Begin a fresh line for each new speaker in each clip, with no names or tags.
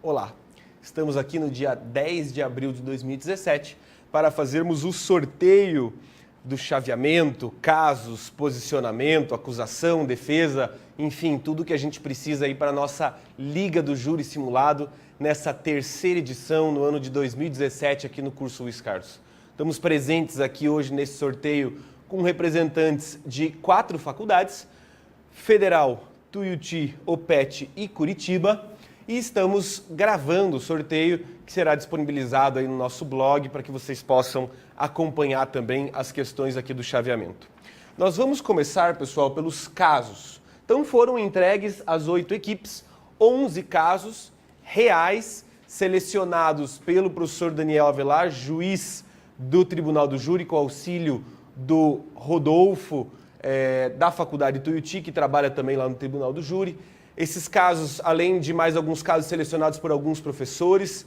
Olá, estamos aqui no dia 10 de abril de 2017 para fazermos o sorteio do chaveamento, casos, posicionamento, acusação, defesa, enfim, tudo que a gente precisa aí para a nossa Liga do Júri Simulado nessa terceira edição no ano de 2017 aqui no curso Luiz Carlos. Estamos presentes aqui hoje nesse sorteio com representantes de 4 faculdades, Federal, Tuiuti, OPET e Curitiba, e estamos gravando o sorteio que será disponibilizado aí no nosso blog para que vocês possam acompanhar também as questões aqui do chaveamento. Nós vamos começar, pessoal, pelos casos. Então foram entregues às 8 equipes 11 casos reais selecionados pelo professor Daniel Avelar, juiz do Tribunal do Júri, com auxílio do Rodolfo, da Faculdade Tuiuti, que trabalha também lá no Tribunal do Júri. Esses casos, além de mais alguns casos selecionados por alguns professores,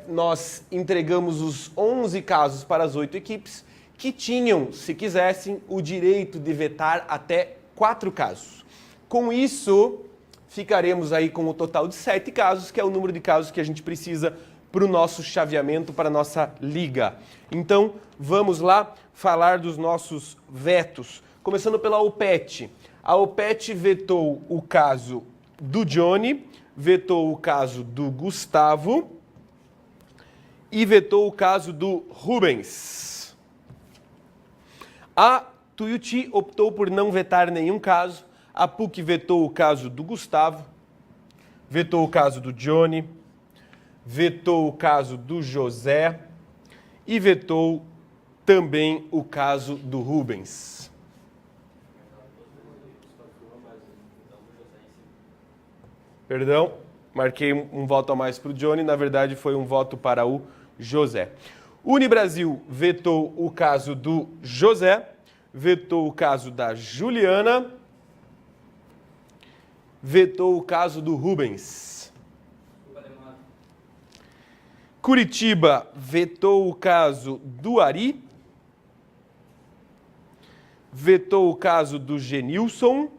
nós entregamos os 11 casos para as 8 equipes, que tinham, se quisessem, o direito de vetar até 4 casos. Com isso, ficaremos aí com o total de 7 casos, que é o número de casos que a gente precisa para o nosso chaveamento, para a nossa liga. Então, vamos lá falar dos nossos vetos. Começando pela OPET. A OPET vetou o caso do Johnny, vetou o caso do Gustavo e vetou o caso do Rubens. A Tuiuti optou por não vetar nenhum caso. A PUC vetou o caso do Gustavo, vetou o caso do Johnny, vetou o caso do José e vetou também o caso do Rubens. Perdão, marquei um voto a mais para o Johnny, na verdade foi um voto para o José. Unibrasil vetou o caso do José, vetou o caso da Juliana, vetou o caso do Rubens. Curitiba vetou o caso do Ari, vetou o caso do Genilson,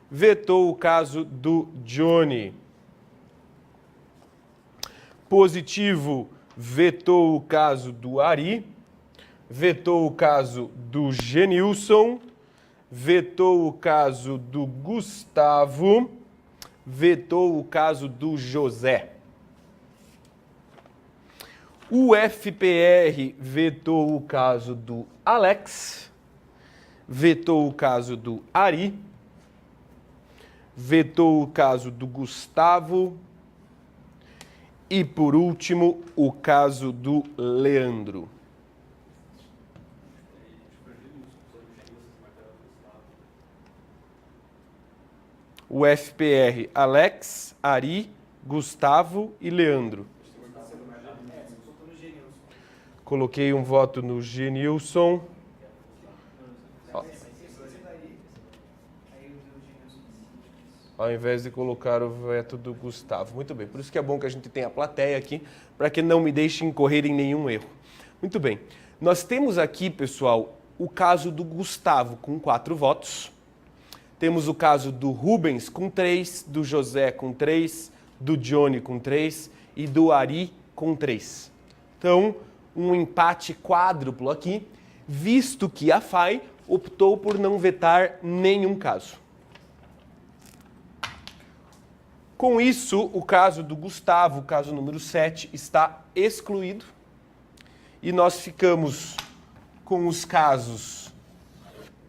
vetou o caso do Johnny. Positivo vetou o caso do Ari, vetou o caso do Genilson, vetou o caso do Gustavo, vetou o caso do José. O FPR vetou o caso do Alex, vetou o caso do Ari, vetou o caso do Gustavo e, por último, o caso do Leandro. O FPR, Alex, Ari, Gustavo e Leandro. Coloquei um voto no Genilson. Ao invés de colocar o veto do Gustavo. Muito bem, por isso que é bom que a gente tenha a plateia aqui, para que não me deixem incorrer em nenhum erro. Muito bem, nós temos aqui, pessoal, o caso do Gustavo com 4 votos. Temos o caso do Rubens com 3, do José com 3, do Johnny com 3 e do Ari com 3. Então, um empate quádruplo aqui, visto que a FAI optou por não vetar nenhum caso. Com isso, o caso do Gustavo, o caso número 7, está excluído. E nós ficamos com os casos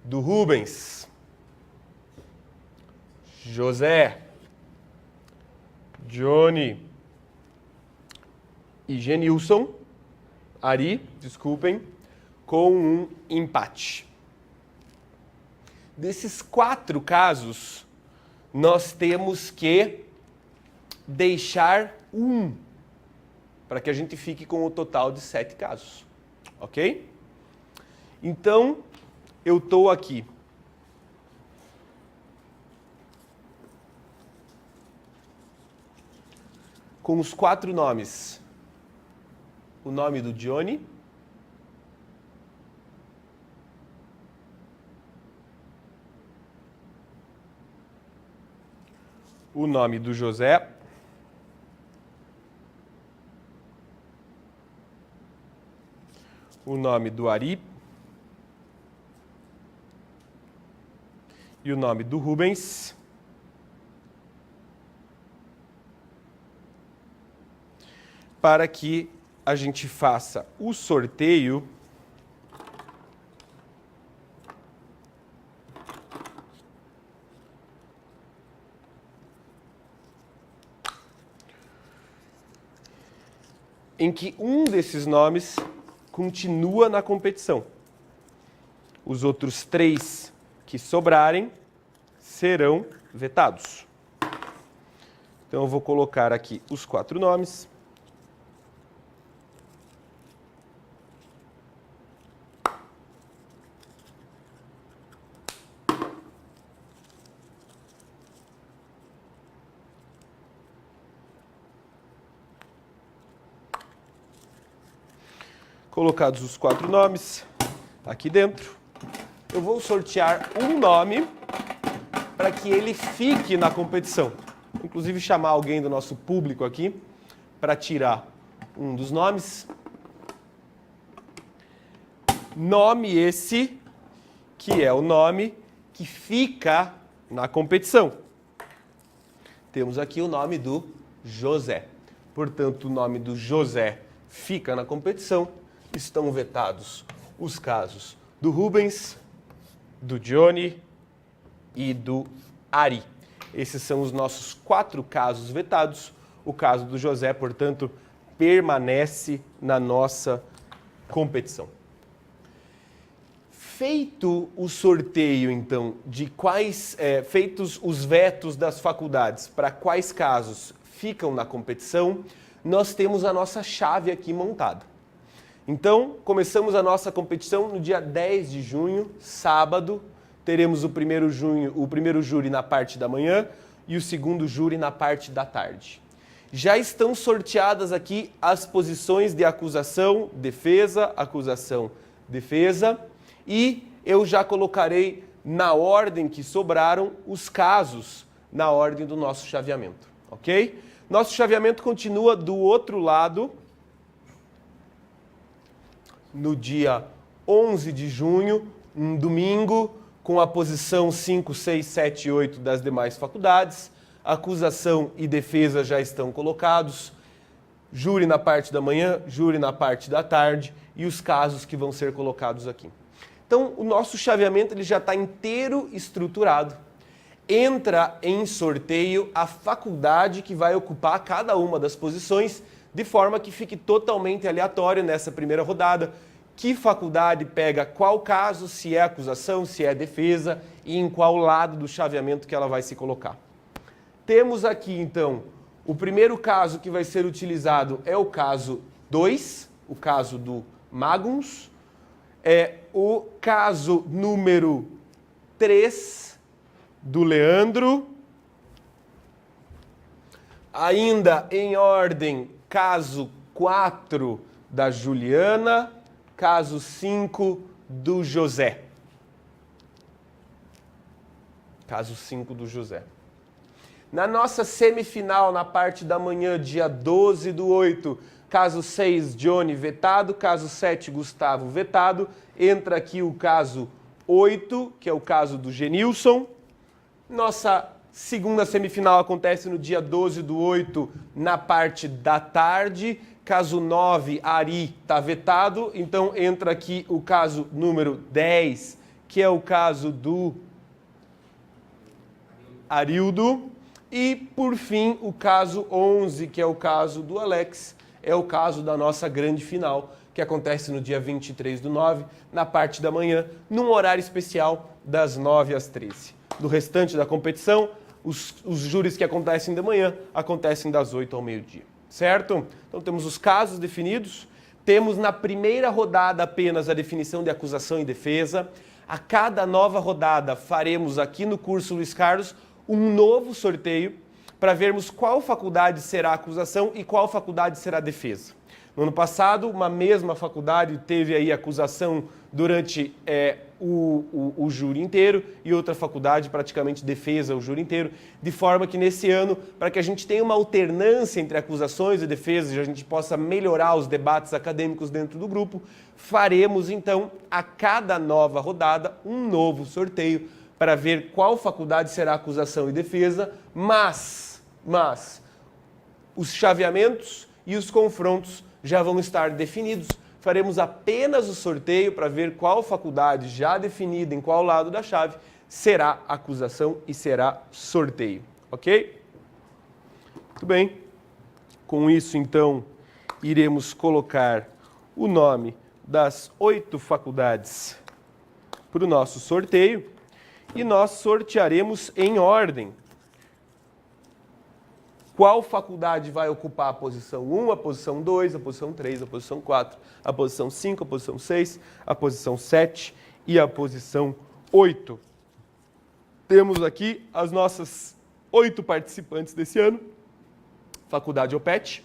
do Rubens, José, Johnny e Genilson, Ari, desculpem, com um empate. Desses 4 casos, nós temos que deixar um, para que a gente fique com o total de 7 casos, ok? Então, eu estou aqui com os 4 nomes. O nome do Johnny, o nome do José, o nome do Ari e o nome do Rubens, para que a gente faça o sorteio em que um desses nomes continua na competição. Os outros 3 que sobrarem serão vetados. Então eu vou colocar aqui os 4 nomes. Colocados os 4 nomes aqui dentro, eu vou sortear um nome para que ele fique na competição. Inclusive chamar alguém do nosso público aqui para tirar um dos nomes. Nome esse que é o nome que fica na competição. Temos aqui o nome do José. Portanto, o nome do José fica na competição. Estão vetados os casos do Rubens, do Johnny e do Ari. Esses são os nossos 4 casos vetados. O caso do José, portanto, permanece na nossa competição. Feito o sorteio, então, de feitos os vetos das faculdades para quais casos ficam na competição, nós temos a nossa chave aqui montada. Então, começamos a nossa competição no dia 10 de junho, sábado. Teremos o primeiro júri na parte da manhã e o segundo júri na parte da tarde. Já estão sorteadas aqui as posições de acusação, defesa, e eu já colocarei na ordem que sobraram os casos na ordem do nosso chaveamento, ok? Nosso chaveamento continua do outro lado, no dia 11 de junho, um domingo, com a posição 5, 6, 7 e 8 das demais faculdades. Acusação e defesa já estão colocados. Júri na parte da manhã, júri na parte da tarde e os casos que vão ser colocados aqui. Então, o nosso chaveamento ele já está inteiro estruturado. Entra em sorteio a faculdade que vai ocupar cada uma das posições, de forma que fique totalmente aleatório nessa primeira rodada. Que faculdade pega qual caso, se é acusação, se é defesa e em qual lado do chaveamento que ela vai se colocar. Temos aqui, então, o primeiro caso que vai ser utilizado é o caso 2, o caso do Magnus. É o caso número 3 do Leandro. Ainda em ordem, caso 4 da Juliana. Caso 5 do José. Caso 5 do José. Na nossa semifinal, na parte da manhã, dia 12 do 8, caso 6, Johnny vetado, caso 7, Gustavo vetado. Entra aqui o caso 8, que é o caso do Genilson. Nossa segunda semifinal acontece no dia 12 do 8, na parte da tarde. Caso 9, Ari está vetado, então entra aqui o caso número 10, que é o caso do Arildo. E, por fim, o caso 11, que é o caso do Alex, é o caso da nossa grande final, que acontece no dia 23 do 9, na parte da manhã, num horário especial das 9 às 13. Do restante da competição, os júris que acontecem de manhã acontecem das 8 ao meio-dia. Certo? Então temos os casos definidos, temos na primeira rodada apenas a definição de acusação e defesa. A cada nova rodada faremos aqui no curso Luiz Carlos um novo sorteio para vermos qual faculdade será a acusação e qual faculdade será a defesa. No ano passado, uma mesma faculdade teve aí acusação durante o júri inteiro e outra faculdade praticamente defesa o júri inteiro, de forma que nesse ano, para que a gente tenha uma alternância entre acusações e defesas e a gente possa melhorar os debates acadêmicos dentro do grupo, faremos então a cada nova rodada um novo sorteio para ver qual faculdade será acusação e defesa, mas os chaveamentos e os confrontos já vão estar definidos. Faremos apenas o sorteio para ver qual faculdade já definida em qual lado da chave será acusação e será sorteio, ok? Muito bem. Com isso, então, iremos colocar o nome das 8 faculdades para o nosso sorteio e nós sortearemos em ordem. Qual faculdade vai ocupar a posição 1, a posição 2, a posição 3, a posição 4, a posição 5, a posição 6, a posição 7 e a posição 8. Temos aqui as nossas 8 participantes desse ano. Faculdade OPET.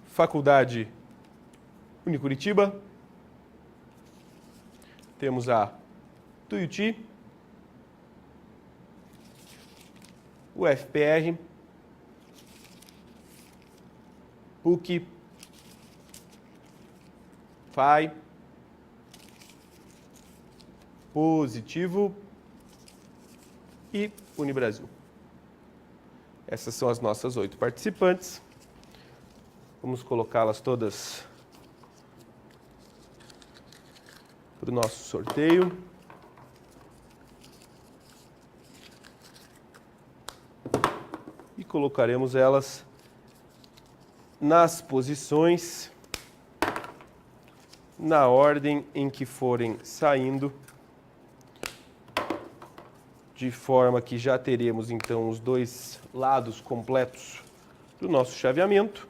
Faculdade Unicuritiba. Temos a Tuiuti. UFPR, PUC, FAI, Positivo e Unibrasil. Essas são as nossas 8 participantes. Vamos colocá-las todas para o nosso sorteio. E colocaremos elas nas posições, na ordem em que forem saindo, de forma que já teremos então os 2 lados completos do nosso chaveamento.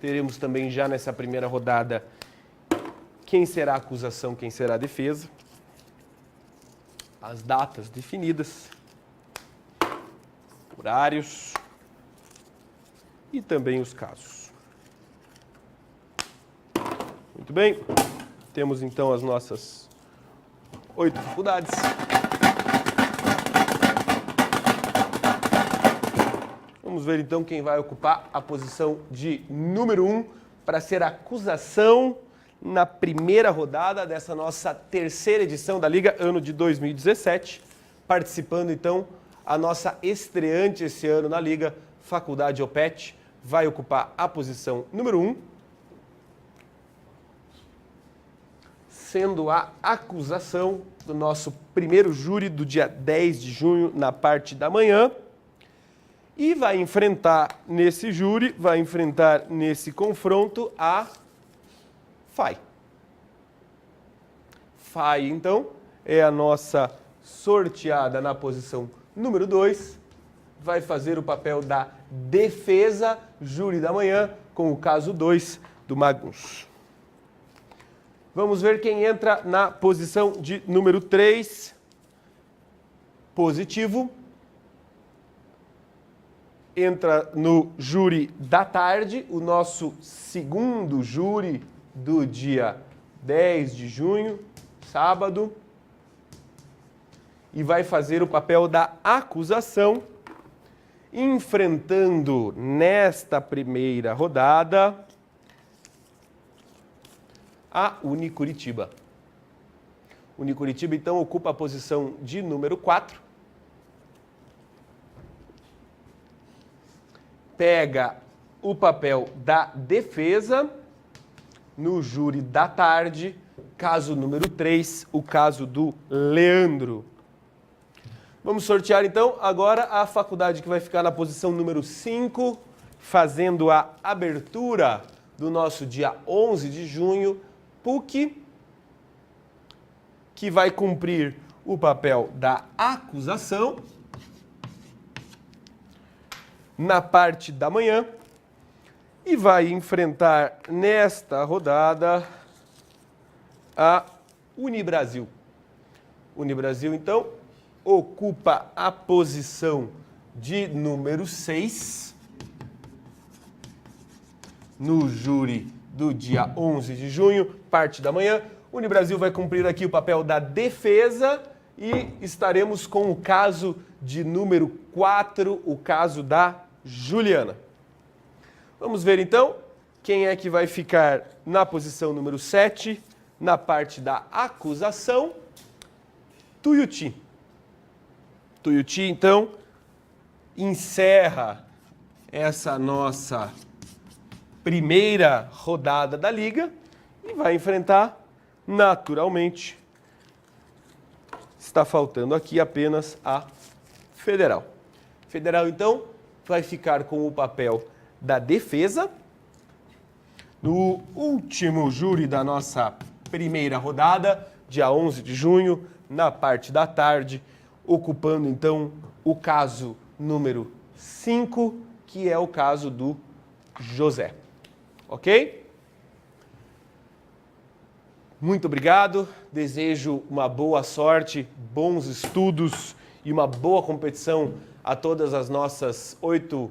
Teremos também já nessa primeira rodada quem será a acusação, quem será a defesa, as datas definidas, horários e também os casos. Muito bem, temos então as nossas 8 faculdades. Vamos ver então quem vai ocupar a posição de número 1 para ser a acusação na primeira rodada dessa nossa terceira edição da Liga, ano de 2017. Participando, então, a nossa estreante esse ano na Liga, Faculdade OPET, vai ocupar a posição número 1, sendo a acusação do nosso primeiro júri do dia 10 de junho, na parte da manhã. E vai enfrentar nesse júri, vai enfrentar nesse confronto a FAI. FAI, então, é a nossa sorteada na posição número 2. Vai fazer o papel da defesa, júri da manhã, com o caso 2 do Maguns. Vamos ver quem entra na posição de número 3. Positivo. Entra no júri da tarde, o nosso segundo júri do dia 10 de junho, sábado, e vai fazer o papel da acusação, enfrentando nesta primeira rodada a Unicuritiba. Unicuritiba, então, ocupa a posição de número 4. Pega o papel da defesa no júri da tarde, caso número 3, o caso do Leandro. Vamos sortear então agora a faculdade que vai ficar na posição número 5, fazendo a abertura do nosso dia 11 de junho, PUC, que vai cumprir o papel da acusação na parte da manhã. E vai enfrentar nesta rodada a Unibrasil. Unibrasil, então, ocupa a posição de número 6 no júri do dia 11 de junho, parte da manhã. Unibrasil vai cumprir aqui o papel da defesa e estaremos com o caso de número 4, o caso da Juliana. Vamos ver então quem é que vai ficar na posição número 7, na parte da acusação. Tuiuti. Tuiuti, então, encerra essa nossa primeira rodada da Liga e vai enfrentar, naturalmente, está faltando aqui apenas a Federal. Federal, então, vai ficar com o papel da defesa. No último júri da nossa primeira rodada, dia 11 de junho, na parte da tarde, ocupando, então, o caso número 5, que é o caso do José. Ok? Muito obrigado, desejo uma boa sorte, bons estudos e uma boa competição a todas as nossas oito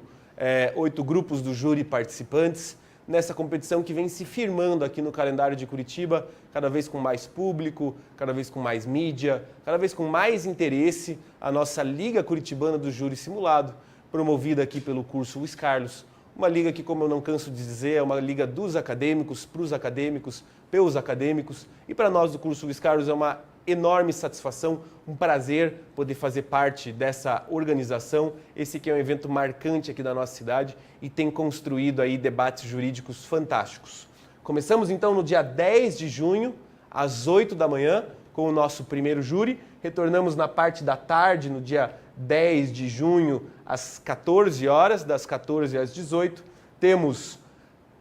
grupos do júri participantes nessa competição que vem se firmando aqui no calendário de Curitiba, cada vez com mais público, cada vez com mais mídia, cada vez com mais interesse, a nossa Liga Curitibana do Júri Simulado, promovida aqui pelo curso Luiz Carlos. Uma liga que, como eu não canso de dizer, é uma liga dos acadêmicos, para os acadêmicos, pelos acadêmicos. E para nós do curso Luiz Carlos é uma enorme satisfação, um prazer poder fazer parte dessa organização. Esse que é um evento marcante aqui da nossa cidade e tem construído aí debates jurídicos fantásticos. Começamos então no dia 10 de junho, às 8 da manhã, com o nosso primeiro júri. Retornamos na parte da tarde, no dia 10 de junho, às 14 horas, das 14 às 18. Temos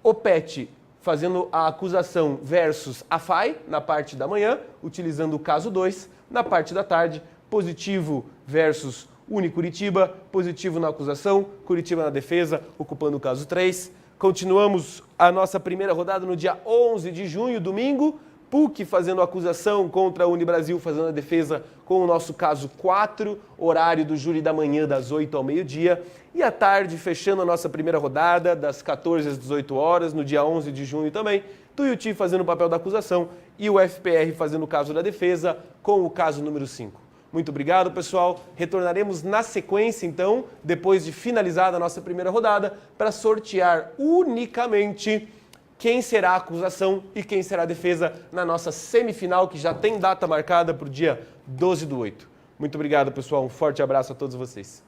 o PET fazendo a acusação versus a FAI na parte da manhã, utilizando o caso 2. Na parte da tarde, Positivo versus Unicuritiba, Positivo na acusação, Curitiba na defesa, ocupando o caso 3. Continuamos a nossa primeira rodada no dia 11 de junho, domingo, PUC fazendo a acusação contra a Unibrasil, fazendo a defesa com o nosso caso 4, horário do júri da manhã das 8 ao meio-dia. E à tarde, fechando a nossa primeira rodada, das 14 às 18 horas, no dia 11 de junho também, Tuiuti fazendo o papel da acusação e o FPR fazendo o caso da defesa com o caso número 5. Muito obrigado, pessoal. Retornaremos na sequência, então, depois de finalizada a nossa primeira rodada, para sortear unicamente quem será a acusação e quem será a defesa na nossa semifinal, que já tem data marcada para o dia 12/8. Muito obrigado, pessoal. Um forte abraço a todos vocês.